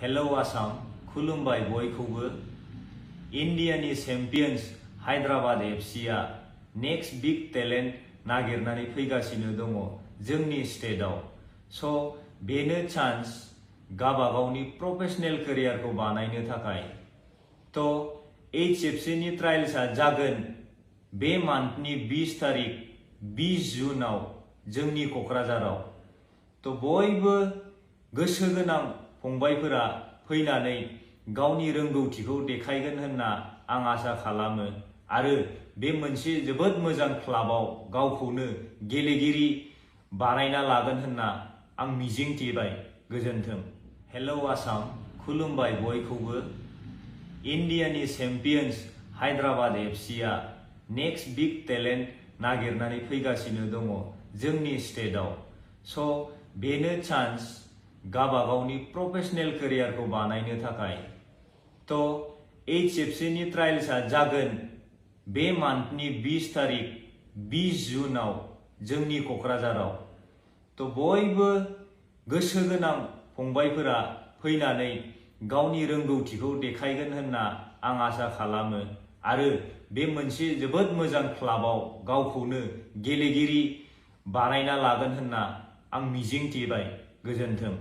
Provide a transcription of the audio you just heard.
Hello Assam खुलुमबाय बयखौबो। इन्डियानि चेम्पियन्स हायद्राबाद एफसीआ नेक्स्ट बिग टेलेन्ट नागिरनानै फैगासिनो दङ जोंनि स्टेटआव। स' बेनो चान्स गावबागावनि प्रोफेशनेल केरियारखौ बानायनो थाखाय। थ' HFC नि ट्रायल्सआ जागोन बे मान्थनि 20 तारिख 20 जुनाव जोंनि क'क्राझाराव। थ' बयबो गोसो गोनां फंबायफोरा फैनानै गावनि रोंगौथिखौ देखायगोन होनना आं आसा खालामो आरो बे मोनसे जोबोद मोजां क्लाबाव गावखौनो गेलेगिरि बानायना लागोन होनना आं मिजिंथिबाय। गोजोन्थों। हेलो आसाम खुलुमबाय बयखौबो। इन्डियानि चेम्पियन्स हायद्राबाद एफसीआ नेक्स्ट बिग टेलेन्ट नागिरनानै फैगासिनो दङ जोंनि स्टेटआव। स' बेनो चान्स गावबागावनि प्रोफेशनेल केरियारखौ बानायनो थाखाय। थ' HFC नि ट्रायल्सआ जागोन बे मान्थनि 20 तारिख 20 जुनाव जोंनि क'क्राझाराव। थ' बयबो गोसो गोनां फंबायफोरा फैनानै गावनि रोंगौथिखौ देखायगोन होनना आं आसा खालामो आरो बे मोनसे जोबोद मोजां क्लाबाव गावखौनो गेलेगिरि बानायना लागोन होनना आं मिजिंथिबाय। गोजोन्थों।